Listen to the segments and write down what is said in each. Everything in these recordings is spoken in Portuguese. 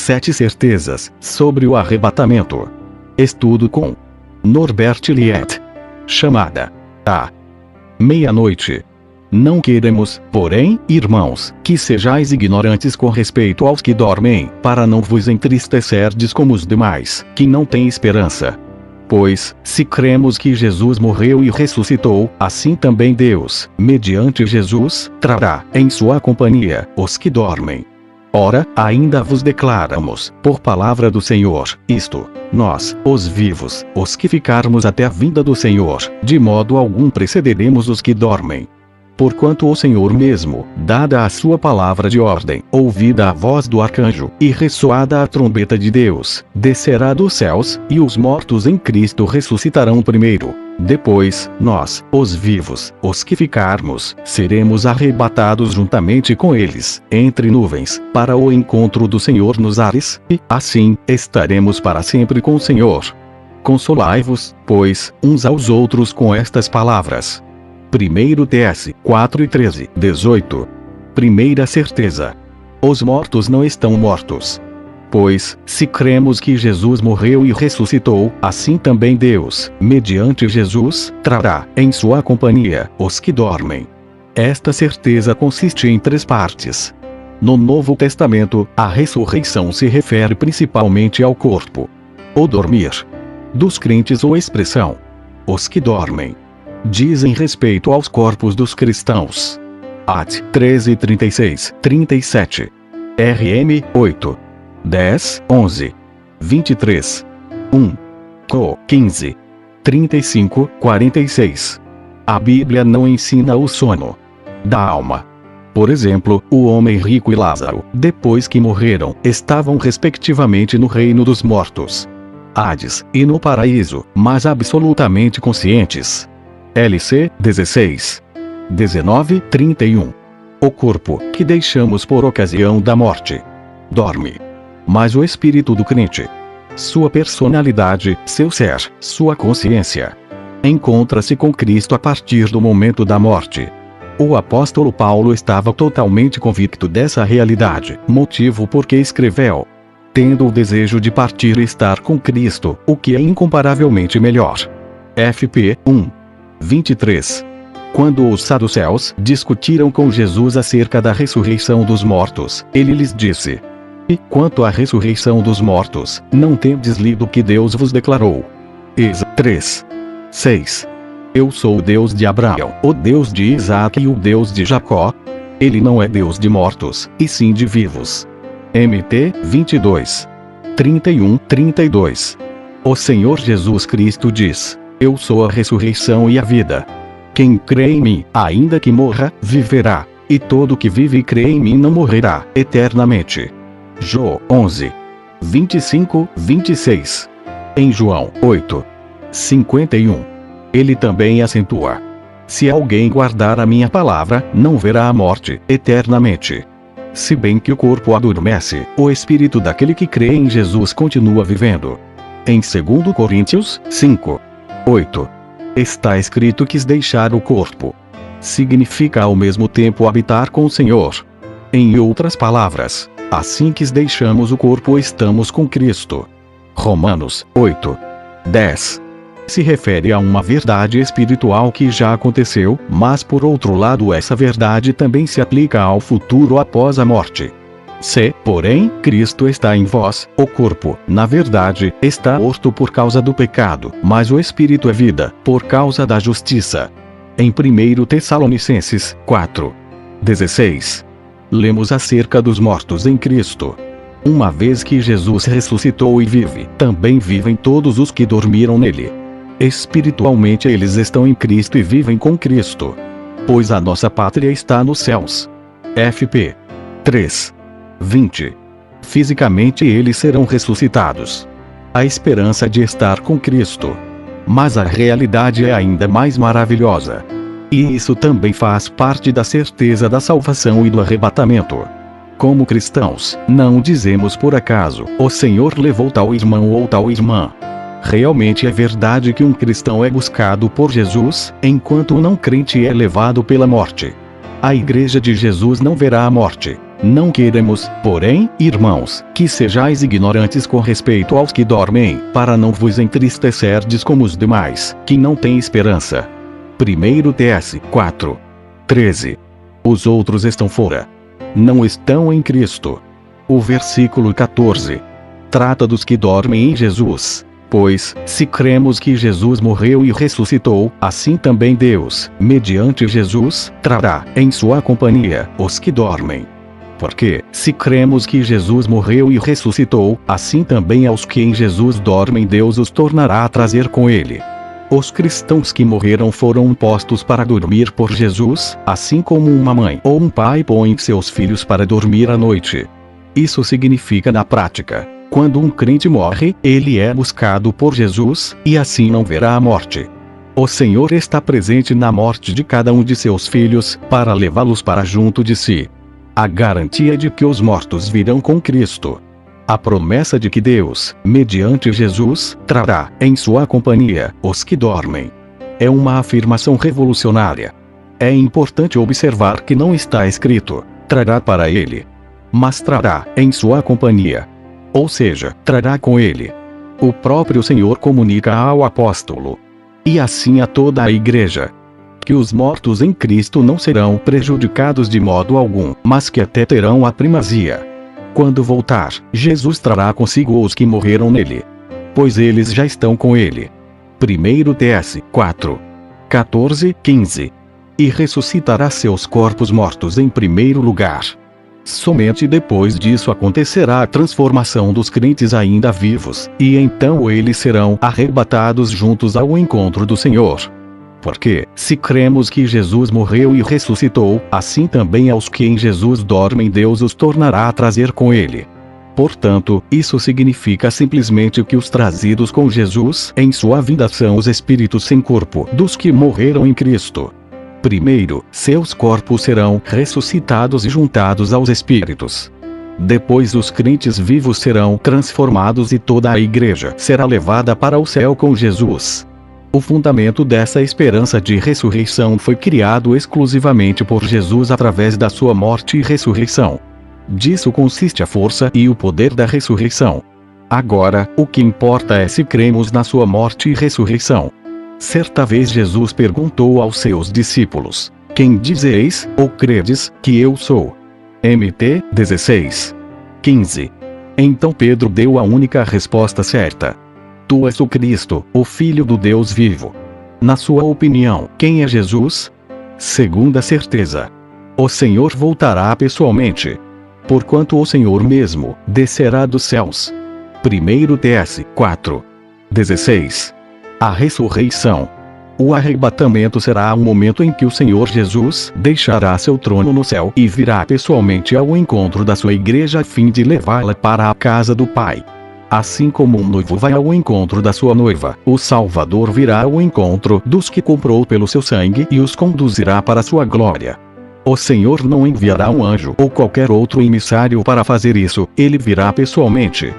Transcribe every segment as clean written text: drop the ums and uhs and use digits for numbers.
7 certezas sobre o arrebatamento. Estudo com Norbert Eliot. Chamada à meia-noite. Não queremos, porém, irmãos, que sejais ignorantes com respeito aos que dormem, para não vos entristecerdes como os demais, que não têm esperança. Pois, se cremos que Jesus morreu e ressuscitou, assim também Deus, mediante Jesus, trará, em sua companhia, os que dormem. Ora, ainda vos declaramos, por palavra do Senhor, isto: nós, os vivos, os que ficarmos até a vinda do Senhor, de modo algum precederemos os que dormem. Porquanto o Senhor mesmo, dada a sua palavra de ordem, ouvida a voz do arcanjo, e ressoada a trombeta de Deus, descerá dos céus, e os mortos em Cristo ressuscitarão primeiro. Depois, nós, os vivos, os que ficarmos, seremos arrebatados juntamente com eles, entre nuvens, para o encontro do Senhor nos ares, e, assim, estaremos para sempre com o Senhor. Consolai-vos, pois, uns aos outros com estas palavras. 1 TS 4:13, 18. Primeira certeza. Os mortos não estão mortos. Pois, se cremos que Jesus morreu e ressuscitou, assim também Deus, mediante Jesus, trará, em sua companhia, os que dormem. Esta certeza consiste em 3 partes. No Novo Testamento, a ressurreição se refere principalmente ao corpo. O dormir dos crentes ou expressão os que dormem dizem respeito aos corpos dos cristãos. At 13:36, 37. RM 8. 10, 11. 23. 1. Co 15. 35, 46. A Bíblia não ensina o sono da alma. Por exemplo, o homem rico e Lázaro, depois que morreram, estavam respectivamente no reino dos mortos, Hades, e no paraíso, mas absolutamente conscientes. LC 16. 19, 31. O corpo, que deixamos por ocasião da morte, dorme. Mas o espírito do crente, sua personalidade, seu ser, sua consciência, encontra-se com Cristo a partir do momento da morte. O apóstolo Paulo estava totalmente convicto dessa realidade, motivo por que escreveu: tendo o desejo de partir e estar com Cristo, o que é incomparavelmente melhor. FP 1. 23. Quando os saduceus discutiram com Jesus acerca da ressurreição dos mortos, ele lhes disse: e quanto à ressurreição dos mortos, não tendes lido o que Deus vos declarou? Êxodo 3. 6. Eu sou o Deus de Abraão, o Deus de Isaque e o Deus de Jacó. Ele não é Deus de mortos, e sim de vivos. MT 22. 31, 32. O Senhor Jesus Cristo diz: eu sou a ressurreição e a vida. Quem crê em mim, ainda que morra, viverá, e todo que vive e crê em mim não morrerá eternamente. João 11. 25, 26. Em João 8. 51. Ele também acentua: se alguém guardar a minha palavra, não verá a morte eternamente. Se bem que o corpo adormece, o espírito daquele que crê em Jesus continua vivendo. Em 2 Coríntios 5. 8. Está escrito: quis deixar o corpo. Significa ao mesmo tempo habitar com o Senhor. Em outras palavras, assim que deixamos o corpo, estamos com Cristo. Romanos 8. 10. Se refere a uma verdade espiritual que já aconteceu, mas por outro lado essa verdade também se aplica ao futuro após a morte. Se, porém, Cristo está em vós, o corpo, na verdade, está morto por causa do pecado, mas o espírito é vida, por causa da justiça. Em 1 Tessalonicenses 4. 16. Lemos acerca dos mortos em Cristo. Uma vez que Jesus ressuscitou e vive, também vivem todos os que dormiram nele. Espiritualmente eles estão em Cristo e vivem com Cristo. Pois a nossa pátria está nos céus. FP 3. 20. Fisicamente eles serão ressuscitados. A esperança de estar com Cristo. Mas a realidade é ainda mais maravilhosa. E isso também faz parte da certeza da salvação e do arrebatamento. Como cristãos, não dizemos por acaso: o Senhor levou tal irmão ou tal irmã. Realmente é verdade que um cristão é buscado por Jesus, enquanto o não crente é levado pela morte. A Igreja de Jesus não verá a morte. Não queremos, porém, irmãos, que sejais ignorantes com respeito aos que dormem, para não vos entristecerdes como os demais, que não têm esperança. 1 TS 4:13. Os outros estão fora. Não estão em Cristo. O versículo 14 trata dos que dormem em Jesus. Pois, se cremos que Jesus morreu e ressuscitou, assim também Deus, mediante Jesus, trará, em sua companhia, os que dormem. Porque, se cremos que Jesus morreu e ressuscitou, assim também aos que em Jesus dormem Deus os tornará a trazer com ele. Os cristãos que morreram foram postos para dormir por Jesus, assim como uma mãe ou um pai põe seus filhos para dormir à noite. Isso significa na prática: quando um crente morre, ele é buscado por Jesus, e assim não verá a morte. O Senhor está presente na morte de cada um de seus filhos, para levá-los para junto de si. A garantia de que os mortos virão com Cristo. A promessa de que Deus, mediante Jesus, trará, em sua companhia, os que dormem. É uma afirmação revolucionária. É importante observar que não está escrito, trará para ele, mas trará, em sua companhia. Ou seja, trará com ele. O próprio Senhor comunica ao apóstolo, e assim a toda a igreja, que os mortos em Cristo não serão prejudicados de modo algum, mas que até terão a primazia. Quando voltar, Jesus trará consigo os que morreram nele, pois eles já estão com ele. 1 TS 4:14-15. E ressuscitará seus corpos mortos em primeiro lugar. Somente depois disso acontecerá a transformação dos crentes ainda vivos, e então eles serão arrebatados juntos ao encontro do Senhor. Porque, se cremos que Jesus morreu e ressuscitou, assim também aos que em Jesus dormem Deus os tornará a trazer com ele. Portanto, isso significa simplesmente que os trazidos com Jesus em sua vinda são os espíritos sem corpo dos que morreram em Cristo. Primeiro, seus corpos serão ressuscitados e juntados aos espíritos. Depois os crentes vivos serão transformados e toda a igreja será levada para o céu com Jesus. O fundamento dessa esperança de ressurreição foi criado exclusivamente por Jesus através da sua morte e ressurreição. Disso consiste a força e o poder da ressurreição. Agora, o que importa é se cremos na sua morte e ressurreição. Certa vez Jesus perguntou aos seus discípulos: quem dizeis, ou credes, que eu sou? Mt. 16:15. Então Pedro deu a única resposta certa: Tu és o Cristo, o Filho do Deus vivo. Na sua opinião, quem é Jesus? Segunda certeza: o Senhor voltará pessoalmente. Porquanto o Senhor mesmo descerá dos céus. 1 TS 4:16. A ressurreição. O arrebatamento será o momento em que o Senhor Jesus deixará seu trono no céu e virá pessoalmente ao encontro da sua igreja a fim de levá-la para a casa do Pai. Assim como um noivo vai ao encontro da sua noiva, o Salvador virá ao encontro dos que comprou pelo seu sangue e os conduzirá para sua glória. O Senhor não enviará um anjo ou qualquer outro emissário para fazer isso, ele virá pessoalmente.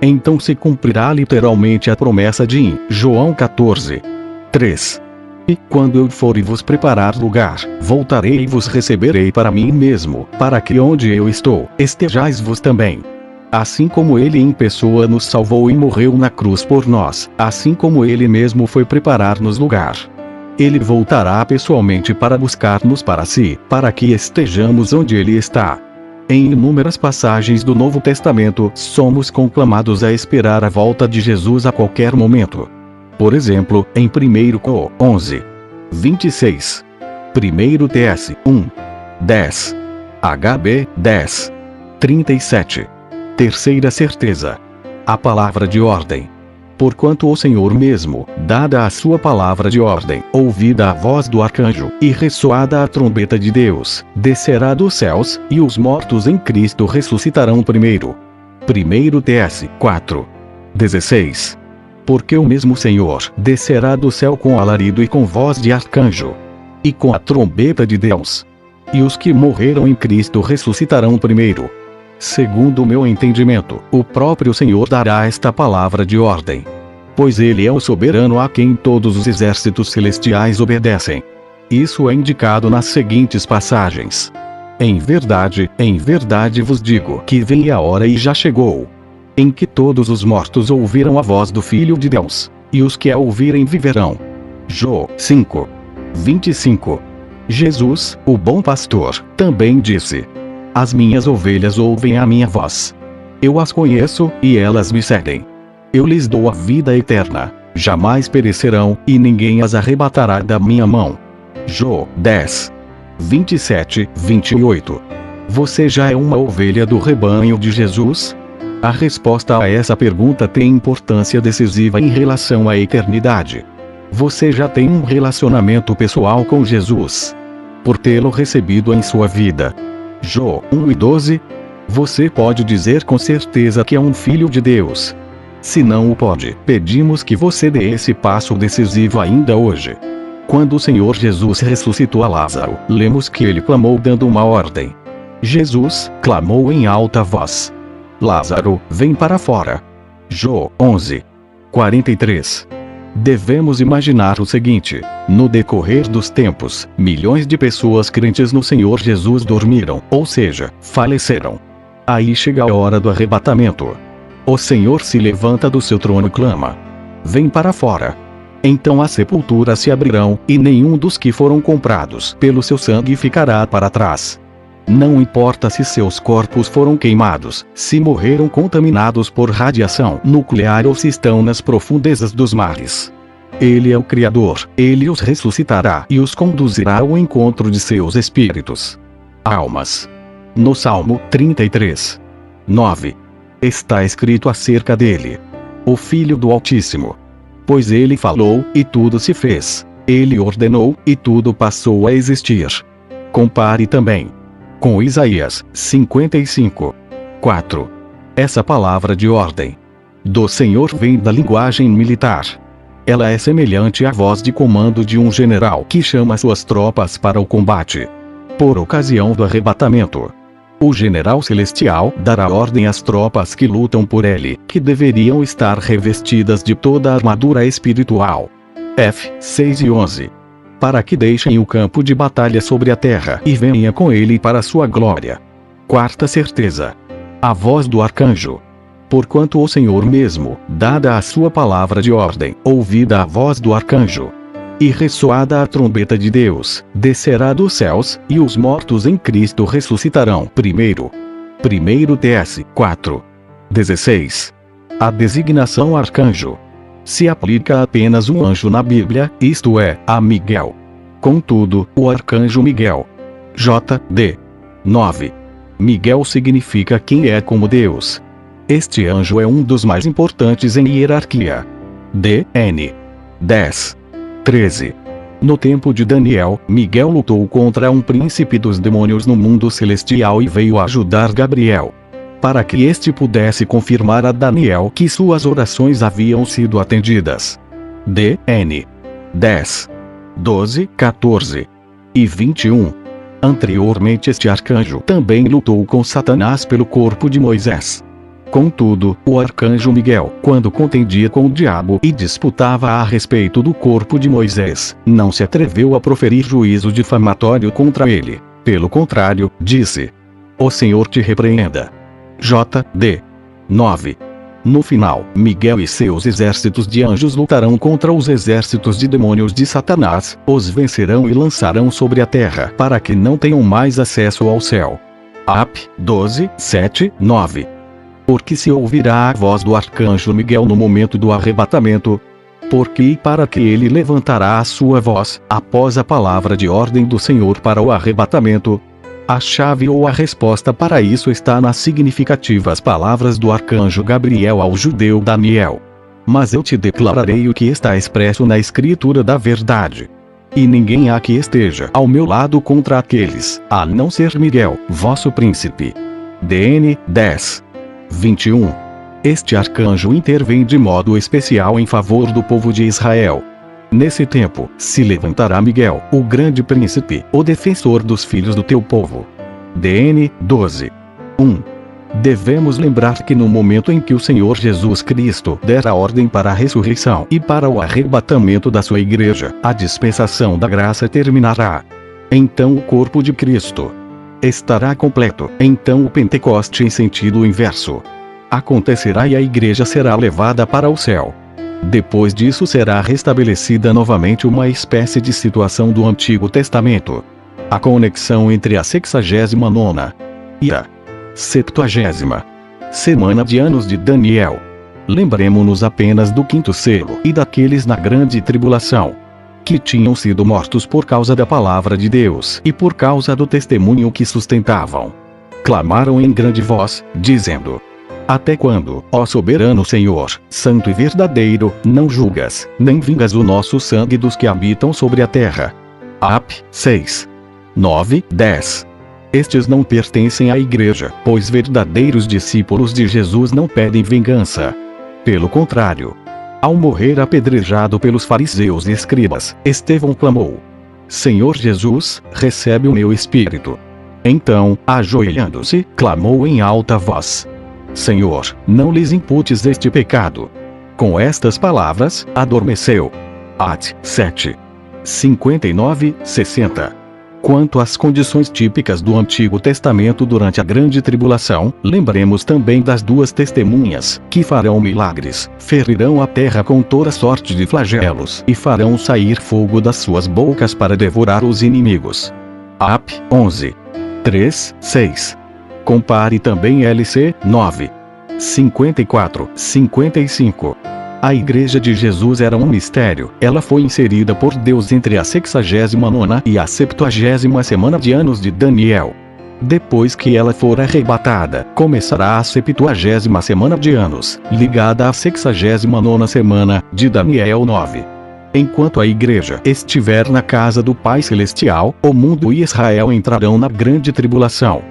Então se cumprirá literalmente a promessa de João 14:3. E quando eu for e vos preparar lugar, voltarei e vos receberei para mim mesmo, para que onde eu estou, estejais vos também. Assim como ele em pessoa nos salvou e morreu na cruz por nós, assim como ele mesmo foi preparar-nos lugar, ele voltará pessoalmente para buscar-nos para si, para que estejamos onde ele está. Em inúmeras passagens do Novo Testamento, somos conclamados a esperar a volta de Jesus a qualquer momento. Por exemplo, em 1 Cor 11:26, 1 TS 1:10, HB 10:37. Terceira certeza: a palavra de ordem. Porquanto o Senhor mesmo, dada a sua palavra de ordem, ouvida a voz do arcanjo, e ressoada a trombeta de Deus, descerá dos céus, e os mortos em Cristo ressuscitarão primeiro. 1 TS 4:16. Porque o mesmo Senhor descerá do céu com alarido e com voz de arcanjo, e com a trombeta de Deus. E os que morreram em Cristo ressuscitarão primeiro. Segundo o meu entendimento, o próprio Senhor dará esta palavra de ordem, pois ele é o soberano a quem todos os exércitos celestiais obedecem. Isso é indicado nas seguintes passagens. em verdade vos digo que vem a hora e já chegou, em que todos os mortos ouvirão a voz do Filho de Deus, e os que a ouvirem viverão. Jó 5, 25. Jesus, o bom pastor, também disse: as minhas ovelhas ouvem a minha voz. Eu as conheço, e elas me seguem. Eu lhes dou a vida eterna, jamais perecerão, e ninguém as arrebatará da minha mão. Jó 10, 27, 28. Você já é uma ovelha do rebanho de Jesus? A resposta a essa pergunta tem importância decisiva em relação à eternidade. Você já tem um relacionamento pessoal com Jesus, por tê-lo recebido em sua vida. Jó 1 e 12. Você pode dizer com certeza que é um filho de Deus. Se não o pode, pedimos que você dê esse passo decisivo ainda hoje. Quando o Senhor Jesus ressuscitou a Lázaro, lemos que ele clamou dando uma ordem. Jesus clamou em alta voz: Lázaro, vem para fora. Jó 11, 43. Devemos imaginar o seguinte: no decorrer dos tempos, milhões de pessoas crentes no Senhor Jesus dormiram, ou seja, faleceram. Aí chega a hora do arrebatamento. O Senhor se levanta do seu trono e clama: vem para fora. Então as sepulturas se abrirão, e nenhum dos que foram comprados pelo seu sangue ficará para trás. Não importa se seus corpos foram queimados, se morreram contaminados por radiação nuclear ou se estão nas profundezas dos mares. Ele é o Criador, ele os ressuscitará e os conduzirá ao encontro de seus espíritos. Almas. No Salmo 33, 9. Está escrito acerca dele: o Filho do Altíssimo. Pois ele falou, e tudo se fez. Ele ordenou, e tudo passou a existir. Compare também com Isaías 55, 4. Essa palavra de ordem do Senhor vem da linguagem militar. Ela é semelhante à voz de comando de um general que chama suas tropas para o combate. Por ocasião do arrebatamento, o general celestial dará ordem às tropas que lutam por ele, que deveriam estar revestidas de toda a armadura espiritual. F. 6 e 11. Para que deixem o campo de batalha sobre a terra e venha com ele para sua glória. Quarta certeza: a voz do arcanjo. Porquanto o Senhor mesmo, dada a sua palavra de ordem, ouvida a voz do arcanjo, e ressoada a trombeta de Deus, descerá dos céus, e os mortos em Cristo ressuscitarão primeiro. 1 TS 4, 16. A designação arcanjo se aplica a apenas um anjo na Bíblia, isto é, a Miguel. Contudo, o arcanjo Miguel. J.D. 9. Miguel significa quem é como Deus. Este anjo é um dos mais importantes em hierarquia. D.N. 10, 13. No tempo de Daniel, Miguel lutou contra um príncipe dos demônios no mundo celestial e veio ajudar Gabriel, para que este pudesse confirmar a Daniel que suas orações haviam sido atendidas. D.N. 10, 12, 14 e 21. Anteriormente este arcanjo também lutou com Satanás pelo corpo de Moisés. Contudo, o arcanjo Miguel, quando contendia com o diabo e disputava a respeito do corpo de Moisés, não se atreveu a proferir juízo difamatório contra ele. Pelo contrário, disse: o Senhor te repreenda. J.D. 9. No final, Miguel e seus exércitos de anjos lutarão contra os exércitos de demônios de Satanás, os vencerão e lançarão sobre a terra para que não tenham mais acesso ao céu. Ap. 12, 7, 9. Porque se ouvirá a voz do arcanjo Miguel no momento do arrebatamento. Porque e para que ele levantará a sua voz, após a palavra de ordem do Senhor para o arrebatamento. A chave ou a resposta para isso está nas significativas palavras do arcanjo Gabriel ao judeu Daniel. Mas eu te declararei o que está expresso na escritura da verdade. E ninguém há que esteja ao meu lado contra aqueles, a não ser Miguel, vosso príncipe. DN 10, 21. Este arcanjo intervém de modo especial em favor do povo de Israel. Nesse tempo, se levantará Miguel, o grande príncipe, o defensor dos filhos do teu povo. DN 12, 1. Devemos lembrar que no momento em que o Senhor Jesus Cristo der a ordem para a ressurreição e para o arrebatamento da sua igreja, a dispensação da graça terminará. Então o corpo de Cristo estará completo. Então o Pentecoste em sentido inverso acontecerá e a igreja será levada para o céu. Depois disso será restabelecida novamente uma espécie de situação do Antigo Testamento. A conexão entre a 69ª e a 70ª semana de anos de Daniel. Lembremo-nos apenas do quinto selo e daqueles na grande tribulação, que tinham sido mortos por causa da palavra de Deus e por causa do testemunho que sustentavam. Clamaram em grande voz, dizendo: Até quando, ó soberano Senhor, santo e verdadeiro, não julgas, nem vingas o nosso sangue dos que habitam sobre a terra? Ap. 6. 9, 10. Estes não pertencem à igreja, pois verdadeiros discípulos de Jesus não pedem vingança. Pelo contrário, ao morrer apedrejado pelos fariseus e escribas, Estevão clamou: Senhor Jesus, recebe o meu espírito. Então, ajoelhando-se, clamou em alta voz: Senhor, não lhes imputes este pecado. Com estas palavras, adormeceu. At. 7. 59, 60. Quanto às condições típicas do Antigo Testamento durante a Grande Tribulação, lembremos também das duas testemunhas, que farão milagres, ferirão a terra com toda sorte de flagelos e farão sair fogo das suas bocas para devorar os inimigos. Ap. 11. 3, 6. Compare também LC. 9. 54, 55. A Igreja de Jesus era um mistério. Ela foi inserida por Deus entre a 69ª e a 70ª semana de anos de Daniel. Depois que ela for arrebatada, começará a 70ª semana de anos, ligada à 69ª semana de Daniel 9. Enquanto a Igreja estiver na casa do Pai Celestial, o mundo e Israel entrarão na grande tribulação.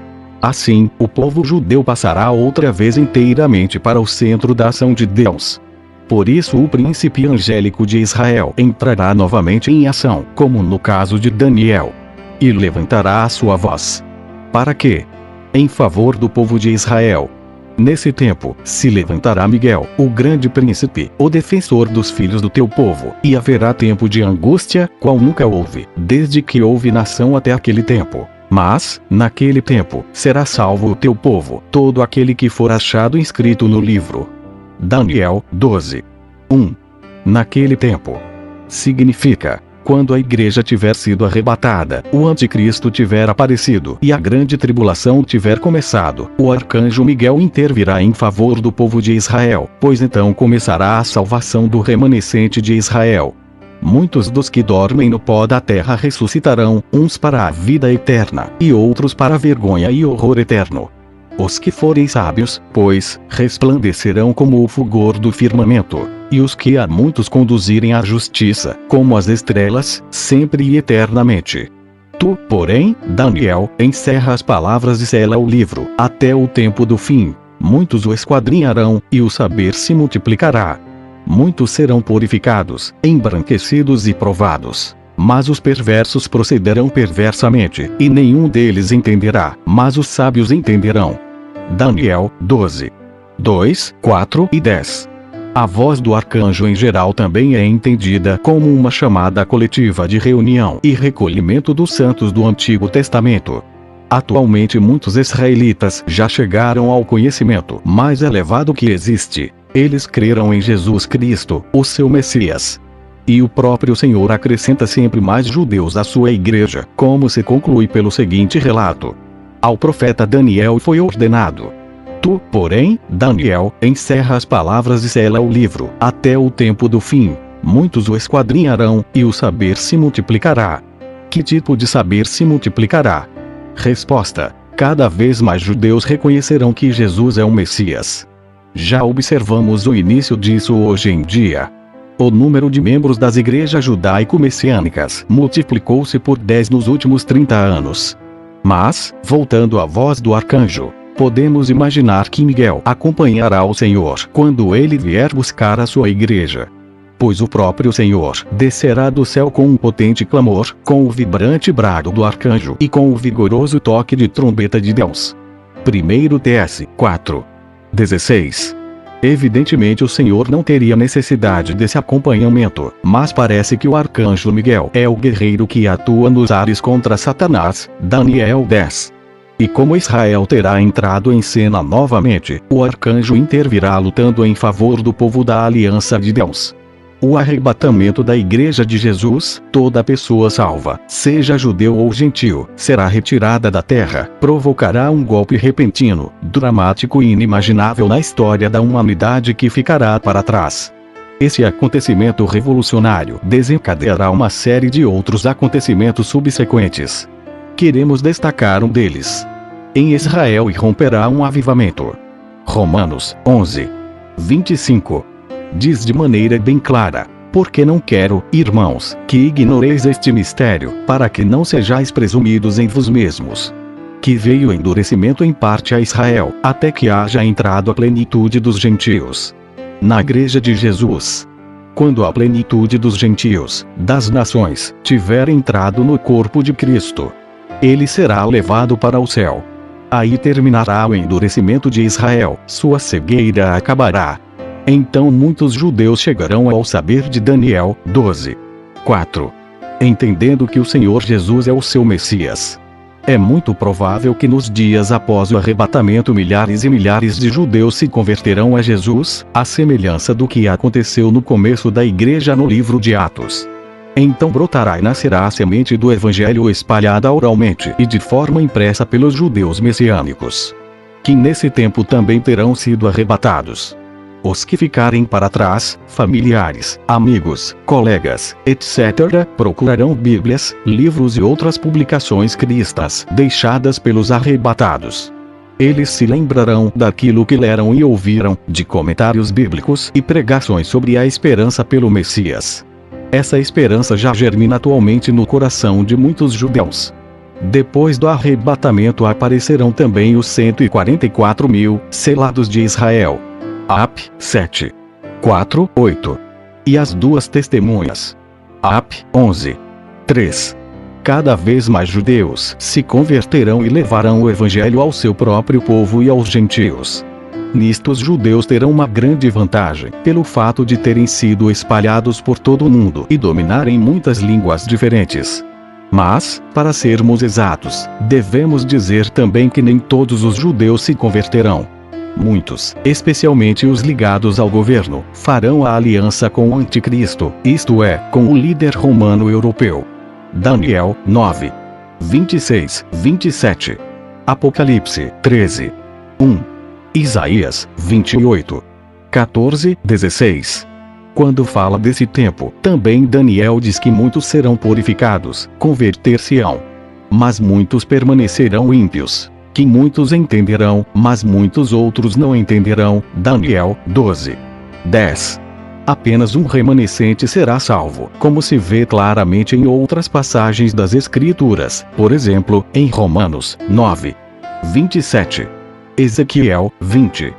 Assim, o povo judeu passará outra vez inteiramente para o centro da ação de Deus. Por isso o príncipe angélico de Israel entrará novamente em ação, como no caso de Daniel, e levantará a sua voz. Para quê? Em favor do povo de Israel. Nesse tempo, se levantará Miguel, o grande príncipe, o defensor dos filhos do teu povo, e haverá tempo de angústia, qual nunca houve, desde que houve nação até aquele tempo. Mas, naquele tempo, será salvo o teu povo, todo aquele que for achado inscrito no livro. Daniel 12. 1. Naquele tempo significa quando a igreja tiver sido arrebatada, o anticristo tiver aparecido e a grande tribulação tiver começado, o arcanjo Miguel intervirá em favor do povo de Israel, pois então começará a salvação do remanescente de Israel. Muitos dos que dormem no pó da terra ressuscitarão, uns para a vida eterna, e outros para a vergonha e horror eterno. Os que forem sábios, pois, resplandecerão como o fulgor do firmamento, e os que a muitos conduzirem à justiça, como as estrelas, sempre e eternamente. Tu, porém, Daniel, encerra as palavras e sela o livro, até o tempo do fim. Muitos o esquadrinharão, e o saber se multiplicará. Muitos serão purificados, embranquecidos e provados. Mas os perversos procederão perversamente, e nenhum deles entenderá, mas os sábios entenderão. Daniel 12. 2, 4 e 10. A voz do arcanjo em geral também é entendida como uma chamada coletiva de reunião e recolhimento dos santos do Antigo Testamento. Atualmente muitos israelitas já chegaram ao conhecimento mais elevado que existe. Eles creram em Jesus Cristo, o seu Messias. E o próprio Senhor acrescenta sempre mais judeus à sua igreja, como se conclui pelo seguinte relato. Ao profeta Daniel foi ordenado: Tu, porém, Daniel, encerra as palavras e sela o livro, até o tempo do fim. Muitos o esquadrinharão, e o saber se multiplicará. Que tipo de saber se multiplicará? Resposta: cada vez mais judeus reconhecerão que Jesus é o Messias. Já observamos o início disso hoje em dia. O número de membros das igrejas judaico-messiânicas multiplicou-se por 10 nos últimos 30 anos. Mas, voltando à voz do arcanjo, podemos imaginar que Miguel acompanhará o Senhor quando ele vier buscar a sua igreja. Pois o próprio Senhor descerá do céu com um potente clamor, com o vibrante brado do arcanjo e com o vigoroso toque de trombeta de Deus. 1 TS 4. 16. Evidentemente o Senhor não teria necessidade desse acompanhamento, mas parece que o arcanjo Miguel é o guerreiro que atua nos ares contra Satanás. Daniel 10. e como Israel terá entrado em cena novamente, o arcanjo intervirá lutando em favor do povo da aliança de Deus. O arrebatamento da Igreja de Jesus, toda pessoa salva, seja judeu ou gentil, será retirada da terra, provocará um golpe repentino, dramático e inimaginável na história da humanidade que ficará para trás. Esse acontecimento revolucionário desencadeará uma série de outros acontecimentos subsequentes. Queremos destacar um deles. Em Israel irromperá um avivamento. Romanos 11, 25. Diz de maneira bem clara: porque não quero, irmãos, que ignoreis este mistério, para que não sejais presumidos em vos mesmos. Que veio endurecimento em parte a Israel, até que haja entrado a plenitude dos gentios. Na Igreja de Jesus. Quando a plenitude dos gentios, das nações, tiver entrado no corpo de Cristo, ele será levado para o céu. Aí terminará o endurecimento de Israel, sua cegueira acabará. Então muitos judeus chegarão ao saber de Daniel 12, 4. Entendendo que o Senhor Jesus é o seu Messias. É muito provável que nos dias após o arrebatamento milhares e milhares de judeus se converterão a Jesus, à semelhança do que aconteceu no começo da igreja no livro de Atos. Então brotará e nascerá a semente do Evangelho espalhada oralmente e de forma impressa pelos judeus messiânicos, que nesse tempo também terão sido arrebatados. Os que ficarem para trás, familiares, amigos, colegas, etc., procurarão Bíblias, livros e outras publicações cristãs deixadas pelos arrebatados. Eles se lembrarão daquilo que leram e ouviram, de comentários bíblicos e pregações sobre a esperança pelo Messias. Essa esperança já germina atualmente no coração de muitos judeus. Depois do arrebatamento aparecerão também os 144 mil selados de Israel. Ap. 7. 4, 8. E as duas testemunhas. Ap. 11. 3. Cada vez mais judeus se converterão e levarão o Evangelho ao seu próprio povo e aos gentios. Nisto os judeus terão uma grande vantagem, pelo fato de terem sido espalhados por todo o mundo e dominarem muitas línguas diferentes. Mas, para sermos exatos, devemos dizer também que nem todos os judeus se converterão. Muitos, especialmente os ligados ao governo, farão a aliança com o anticristo, isto é, com o líder romano europeu. Daniel 9, 26, 27. Apocalipse 13, 1. Isaías 28, 14, 16. Quando fala desse tempo, também Daniel diz que muitos serão purificados, converter-se-ão. Mas muitos permanecerão ímpios. Que muitos entenderão, mas muitos outros não entenderão. Daniel 12, 10. Apenas um remanescente será salvo, como se vê claramente em outras passagens das Escrituras, por exemplo, em Romanos 9, 27. Ezequiel 20,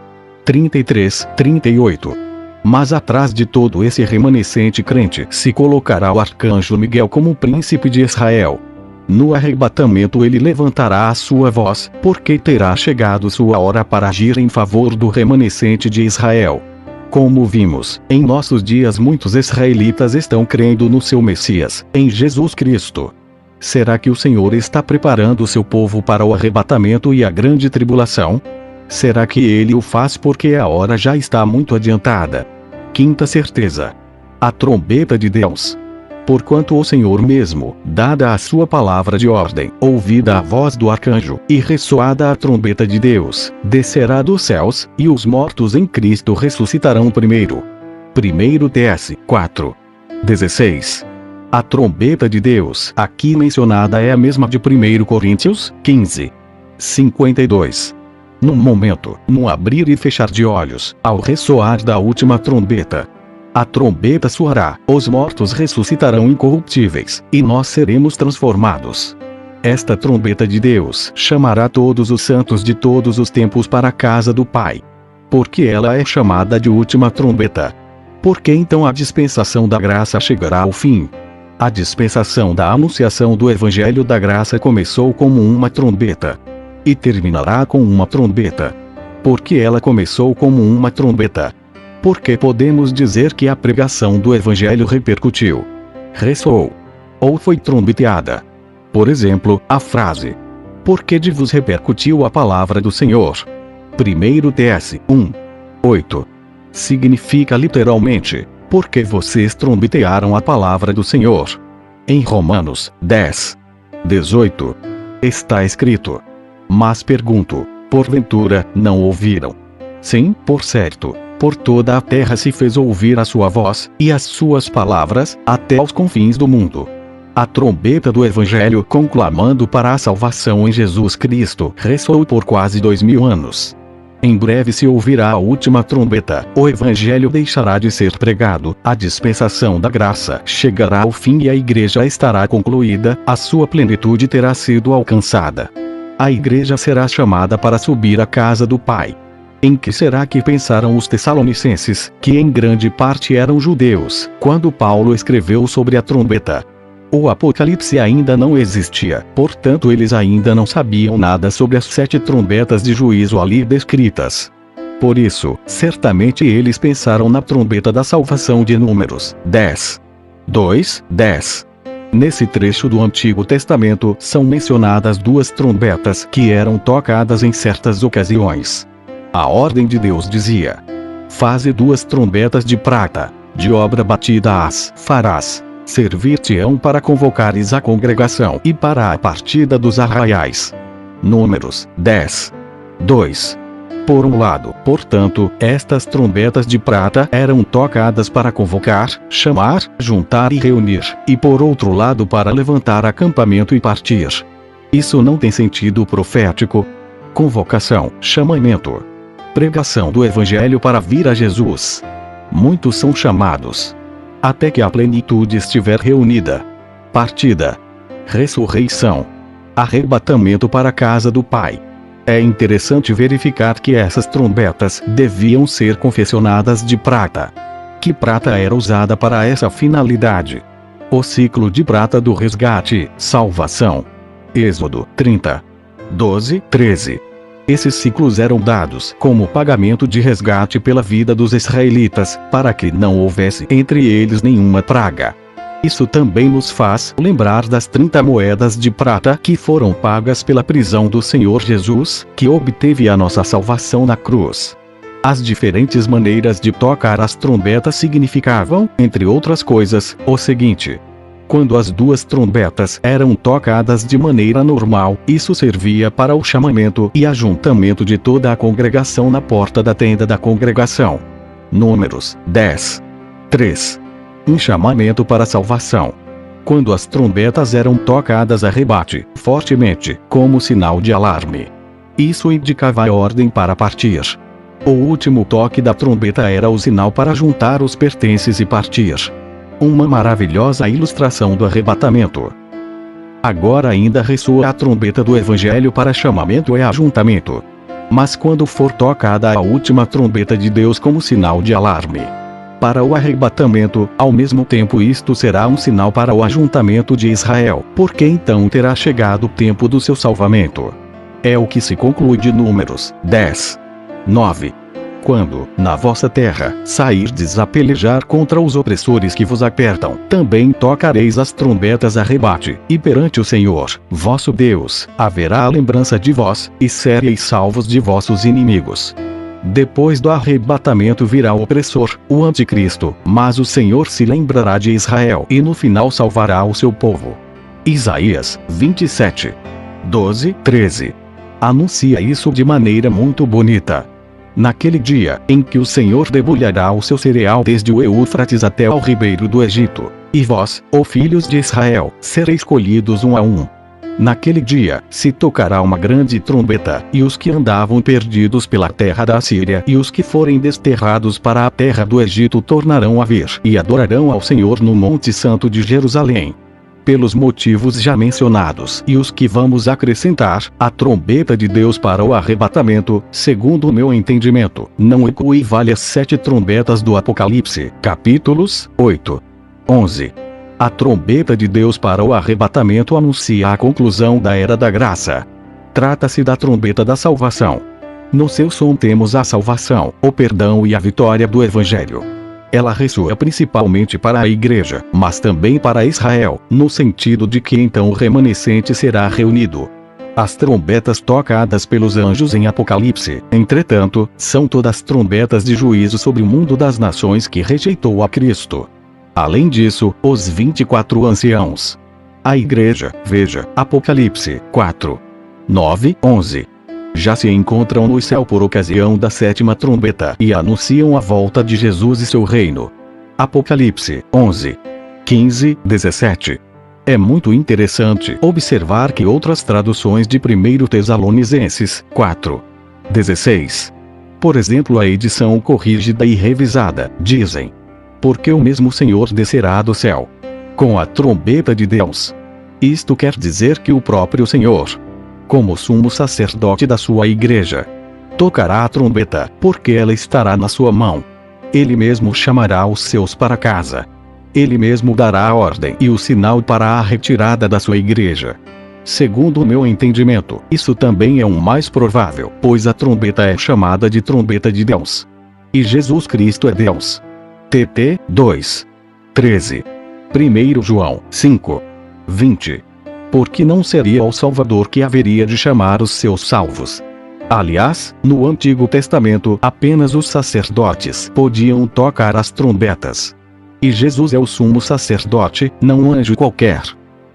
33, 38. Mas atrás de todo esse remanescente crente se colocará o arcanjo Miguel como príncipe de Israel. No arrebatamento ele levantará a sua voz, porque terá chegado sua hora para agir em favor do remanescente de Israel. Como vimos, em nossos dias muitos israelitas estão crendo no seu Messias, em Jesus Cristo. Será que o Senhor está preparando seu povo para o arrebatamento e a grande tribulação? Será que ele o faz porque a hora já está muito adiantada? Quinta certeza: a trombeta de Deus. Porquanto o Senhor mesmo, dada a sua palavra de ordem, ouvida a voz do arcanjo, e ressoada a trombeta de Deus, descerá dos céus, e os mortos em Cristo ressuscitarão primeiro. 1 TS 4, 16. A trombeta de Deus, aqui mencionada, é a mesma de 1 Coríntios 15, 52. No momento, no abrir e fechar de olhos, ao ressoar da última trombeta, a trombeta soará, os mortos ressuscitarão incorruptíveis, e nós seremos transformados. Esta trombeta de Deus chamará todos os santos de todos os tempos para a casa do Pai. Porque ela é chamada de última trombeta. Porque então a dispensação da graça chegará ao fim. A dispensação da anunciação do Evangelho da Graça começou como uma trombeta. E terminará com uma trombeta. Porque ela começou como uma trombeta. Porque podemos dizer que a pregação do Evangelho repercutiu, ressoou, ou foi trombeteada. Por exemplo, a frase porque de vos repercutiu a palavra do Senhor. 1 TS 1. 8. Significa literalmente, porque vocês trombetearam a palavra do Senhor. Em Romanos 10. 18. Está escrito: mas pergunto, porventura, não ouviram? Sim, por certo, por toda a terra se fez ouvir a sua voz, e as suas palavras, até aos confins do mundo. A trombeta do Evangelho conclamando para a salvação em Jesus Cristo ressoou por quase 2000 anos. Em breve se ouvirá a última trombeta, o Evangelho deixará de ser pregado, a dispensação da graça chegará ao fim e a igreja estará concluída, a sua plenitude terá sido alcançada. A igreja será chamada para subir à casa do Pai. Em que será que pensaram os tessalonicenses, que em grande parte eram judeus, quando Paulo escreveu sobre a trombeta? O Apocalipse ainda não existia, portanto eles ainda não sabiam nada sobre as 7 trombetas de juízo ali descritas. Por isso, certamente eles pensaram na trombeta da salvação de Números 10. 2, 10. Nesse trecho do Antigo Testamento são mencionadas 2 trombetas que eram tocadas em certas ocasiões. A ordem de Deus dizia: faze 2 trombetas de prata, de obra batida as farás. Servir-te-ão para convocares a congregação e para a partida dos arraiais. Números 10. 2. Por um lado, portanto, estas trombetas de prata eram tocadas para convocar, chamar, juntar e reunir, e por outro lado para levantar acampamento e partir. Isso não tem sentido profético? Convocação, chamamento, pregação do Evangelho para vir a Jesus. Muitos são chamados, até que a plenitude estiver reunida. Partida, ressurreição, arrebatamento para a casa do Pai. É interessante verificar que essas trombetas deviam ser confeccionadas de prata. Que prata era usada para essa finalidade? O ciclo de prata do resgate, salvação. Êxodo 30. 12, 13. Esses ciclos eram dados como pagamento de resgate pela vida dos israelitas, para que não houvesse entre eles nenhuma praga. Isso também nos faz lembrar das 30 moedas de prata que foram pagas pela prisão do Senhor Jesus, que obteve a nossa salvação na cruz. As diferentes maneiras de tocar as trombetas significavam, entre outras coisas, o seguinte: quando as 2 trombetas eram tocadas de maneira normal, isso servia para o chamamento e ajuntamento de toda a congregação na porta da tenda da congregação. Números 10. 3. Um chamamento para a salvação. Quando as trombetas eram tocadas a rebate, fortemente, como sinal de alarme. Isso indicava a ordem para partir. O último toque da trombeta era o sinal para juntar os pertences e partir. Uma maravilhosa ilustração do arrebatamento. Agora ainda ressoa a trombeta do Evangelho para chamamento e ajuntamento. Mas quando for tocada a última trombeta de Deus como sinal de alarme para o arrebatamento, ao mesmo tempo isto será um sinal para o ajuntamento de Israel, porque então terá chegado o tempo do seu salvamento. É o que se conclui de Números 10. 9. Quando, na vossa terra, sairdes a pelejar contra os opressores que vos apertam, também tocareis as trombetas a rebate, e perante o Senhor, vosso Deus, haverá a lembrança de vós, e sereis salvos de vossos inimigos. Depois do arrebatamento virá o opressor, o anticristo, mas o Senhor se lembrará de Israel e no final salvará o seu povo. Isaías 27. 12, 13. Anuncia isso de maneira muito bonita. Naquele dia, em que o Senhor debulhará o seu cereal desde o Eufrates até ao ribeiro do Egito, e vós, ó filhos de Israel, sereis colhidos um a um. Naquele dia, se tocará uma grande trombeta, e os que andavam perdidos pela terra da Síria e os que forem desterrados para a terra do Egito tornarão a vir, e adorarão ao Senhor no Monte Santo de Jerusalém. Pelos motivos já mencionados e os que vamos acrescentar, a trombeta de Deus para o arrebatamento, segundo o meu entendimento, não equivale às 7 trombetas do Apocalipse, capítulos 8, 11. A trombeta de Deus para o arrebatamento anuncia a conclusão da Era da Graça. Trata-se da trombeta da salvação. No seu som temos a salvação, o perdão e a vitória do Evangelho. Ela ressoa principalmente para a igreja, mas também para Israel, no sentido de que então o remanescente será reunido. As trombetas tocadas pelos anjos em Apocalipse, entretanto, são todas trombetas de juízo sobre o mundo das nações que rejeitou a Cristo. Além disso, os 24 anciãos. A igreja, veja, Apocalipse 4, 9, 11. Já se encontram no céu por ocasião da sétima trombeta e anunciam a volta de Jesus e seu reino. Apocalipse 11, 15, 17. É muito interessante observar que outras traduções de 1 Tessalonicenses 4, 16, por exemplo, a edição corrigida e revisada, dizem: porque o mesmo Senhor descerá do céu com a trombeta de Deus. Isto quer dizer que o próprio Senhor, como sumo sacerdote da sua igreja, tocará a trombeta, porque ela estará na sua mão. Ele mesmo chamará os seus para casa. Ele mesmo dará a ordem e o sinal para a retirada da sua igreja. Segundo o meu entendimento, isso também é o mais provável, pois a trombeta é chamada de trombeta de Deus. E Jesus Cristo é Deus. TT 2, 13. 1 João 5, 20. Porque não seria o Salvador que haveria de chamar os seus salvos. Aliás, no Antigo Testamento apenas os sacerdotes podiam tocar as trombetas. E Jesus é o sumo sacerdote, não um anjo qualquer.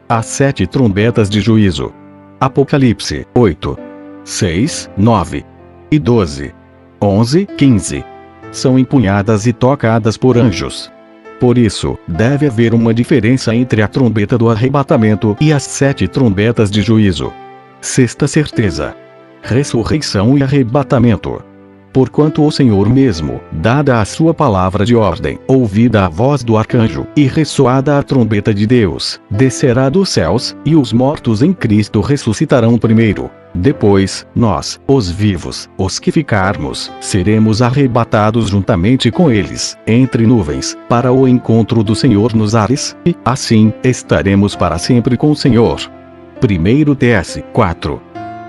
As 7 trombetas de juízo. Apocalipse 8, 6, 9 e 12, 11, 15. São empunhadas e tocadas por anjos. Por isso, deve haver uma diferença entre a trombeta do arrebatamento e as 7 trombetas de juízo. Sexta certeza: ressurreição e arrebatamento. Porquanto o Senhor mesmo, dada a sua palavra de ordem, ouvida a voz do arcanjo, e ressoada a trombeta de Deus, descerá dos céus, e os mortos em Cristo ressuscitarão primeiro. Depois, nós, os vivos, os que ficarmos, seremos arrebatados juntamente com eles, entre nuvens, para o encontro do Senhor nos ares, e, assim, estaremos para sempre com o Senhor. 1 TS 4,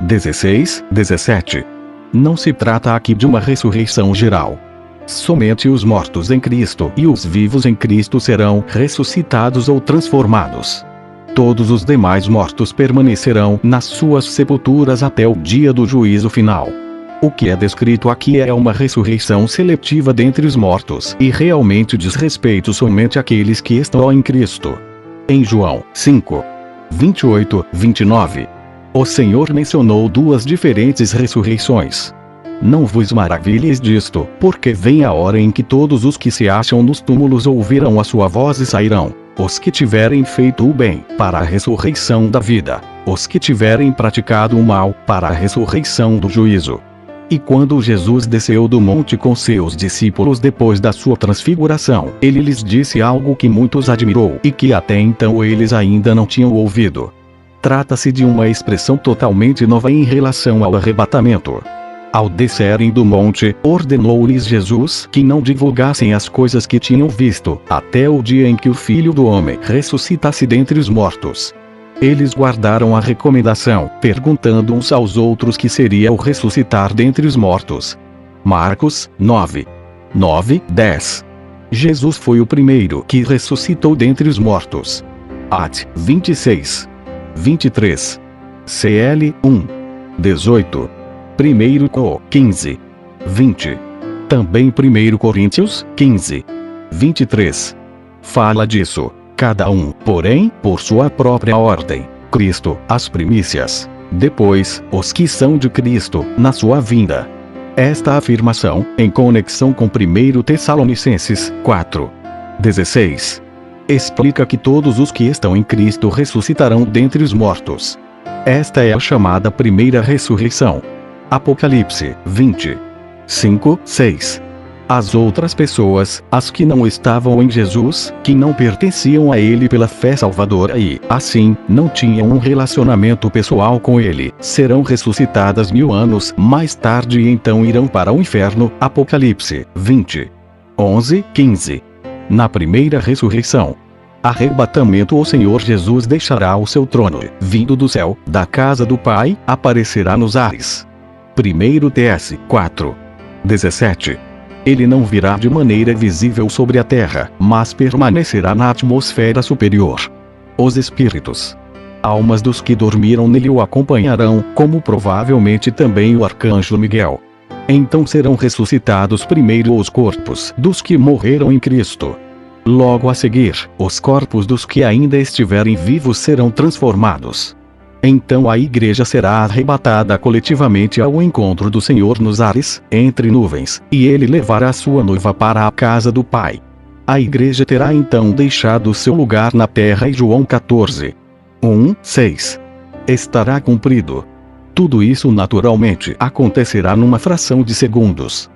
16, 17. Não se trata aqui de uma ressurreição geral. Somente os mortos em Cristo e os vivos em Cristo serão ressuscitados ou transformados. Todos os demais mortos permanecerão nas suas sepulturas até o dia do juízo final. O que é descrito aqui é uma ressurreição seletiva dentre os mortos e realmente diz respeito somente àqueles que estão em Cristo. Em João 5, 28, 29. O Senhor mencionou 2 diferentes ressurreições. Não vos maravilheis disto, porque vem a hora em que todos os que se acham nos túmulos ouvirão a sua voz e sairão. Os que tiverem feito o bem, para a ressurreição da vida. Os que tiverem praticado o mal, para a ressurreição do juízo. E quando Jesus desceu do monte com seus discípulos depois da sua transfiguração, ele lhes disse algo que muitos admirou e que até então eles ainda não tinham ouvido. Trata-se de uma expressão totalmente nova em relação ao arrebatamento. Ao descerem do monte, ordenou-lhes Jesus que não divulgassem as coisas que tinham visto, até o dia em que o Filho do Homem ressuscitasse dentre os mortos. Eles guardaram a recomendação, perguntando uns aos outros que seria o ressuscitar dentre os mortos. Marcos 9, 9, 10. Jesus foi o primeiro que ressuscitou dentre os mortos. At 26, 23. CL 1, 18. 1 Co 15, 20. Também 1 Coríntios 15, 23. Fala disso. Cada um, porém, por sua própria ordem. Cristo, as primícias. Depois, os que são de Cristo, na sua vinda. Esta afirmação, em conexão com 1 Tessalonicenses 4, 16, explica que todos os que estão em Cristo ressuscitarão dentre os mortos. Esta é a chamada primeira ressurreição. Apocalipse 20, 5, 6. As outras pessoas, as que não estavam em Jesus, que não pertenciam a Ele pela fé salvadora e, assim, não tinham um relacionamento pessoal com Ele, serão ressuscitadas 1000 anos mais tarde e então irão para o inferno. Apocalipse 20, 11, 15. Na primeira ressurreição, arrebatamento, o Senhor Jesus deixará o seu trono, vindo do céu, da casa do Pai, aparecerá nos ares. 1 TS 4, 17. Ele não virá de maneira visível sobre a terra, mas permanecerá na atmosfera superior. Os espíritos Almas dos que dormiram nele o acompanharão, como provavelmente também o arcanjo Miguel. Então serão ressuscitados primeiro os corpos dos que morreram em Cristo. Logo a seguir, os corpos dos que ainda estiverem vivos serão transformados. Então a igreja será arrebatada coletivamente ao encontro do Senhor nos ares, entre nuvens, e ele levará sua noiva para a casa do Pai. A igreja terá então deixado seu lugar na terra e João 14. 1:6. Estará cumprido. Tudo isso naturalmente acontecerá numa fração de segundos.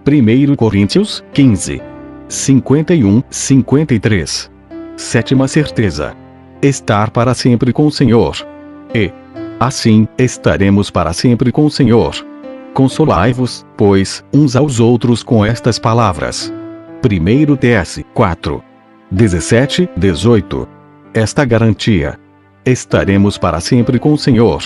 1 Coríntios 15. 51-53. Sétima certeza. Estar para sempre com o Senhor. E assim, estaremos para sempre com o Senhor. Consolai-vos, pois, uns aos outros com estas palavras. 1 TS 4. 17-18. Esta garantia. Estaremos para sempre com o Senhor.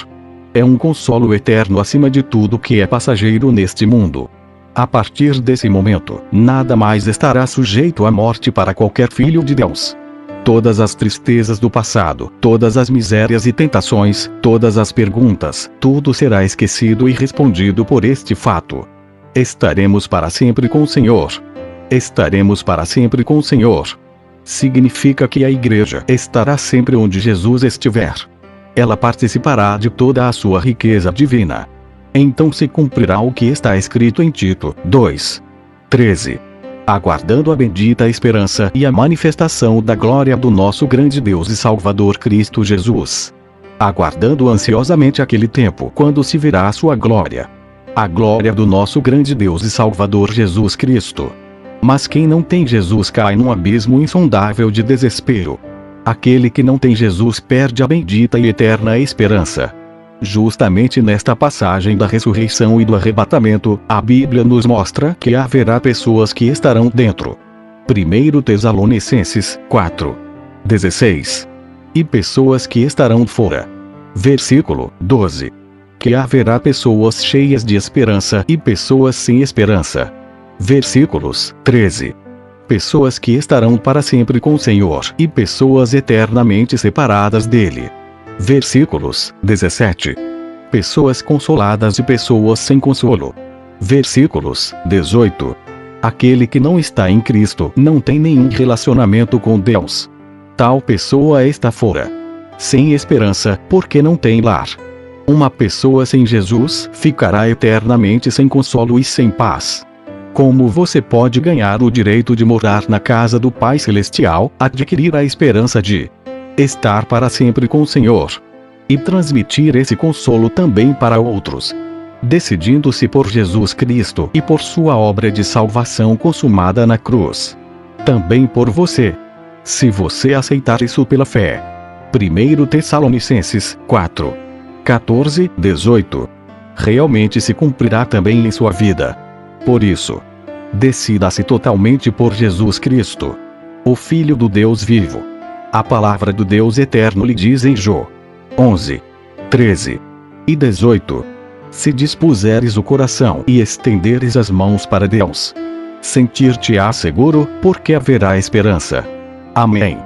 É um consolo eterno acima de tudo que é passageiro neste mundo. A partir desse momento, nada mais estará sujeito à morte para qualquer filho de Deus. Todas as tristezas do passado, todas as misérias e tentações, todas as perguntas, tudo será esquecido e respondido por este fato. Estaremos para sempre com o Senhor. Estaremos para sempre com o Senhor. Significa que a igreja estará sempre onde Jesus estiver. Ela participará de toda a sua riqueza divina. Então se cumprirá o que está escrito em Tito 2:13. Aguardando a bendita esperança e a manifestação da glória do nosso grande Deus e Salvador Cristo Jesus. Aguardando ansiosamente aquele tempo quando se verá a sua glória. A glória do nosso grande Deus e Salvador Jesus Cristo. Mas quem não tem Jesus cai num abismo insondável de desespero. Aquele que não tem Jesus perde a bendita e eterna esperança. Justamente nesta passagem da ressurreição e do arrebatamento, a Bíblia nos mostra que haverá pessoas que estarão dentro. 1 Tessalonicenses 4:16. E pessoas que estarão fora. Versículo 12. Que haverá pessoas cheias de esperança e pessoas sem esperança. Versículos 13. Pessoas que estarão para sempre com o Senhor e pessoas eternamente separadas dele. Versículos 17. Pessoas consoladas e pessoas sem consolo. Versículos 18. Aquele que não está em Cristo não tem nenhum relacionamento com Deus. Tal pessoa está fora. Sem esperança, porque não tem lar. Uma pessoa sem Jesus ficará eternamente sem consolo e sem paz. Como você pode ganhar o direito de morar na casa do Pai Celestial, adquirir a esperança de estar para sempre com o Senhor e transmitir esse consolo também para outros, decidindo-se por Jesus Cristo e por sua obra de salvação consumada na cruz. Também por você, se você aceitar isso pela fé. 1 Tessalonicenses 4:14-18. Realmente se cumprirá também em sua vida. Por isso, decida-se totalmente por Jesus Cristo, o Filho do Deus vivo. A palavra do Deus eterno lhe diz em Jó 11:13-18. Se dispuseres o coração e estenderes as mãos para Deus, sentir-te-á seguro, porque haverá esperança. Amém.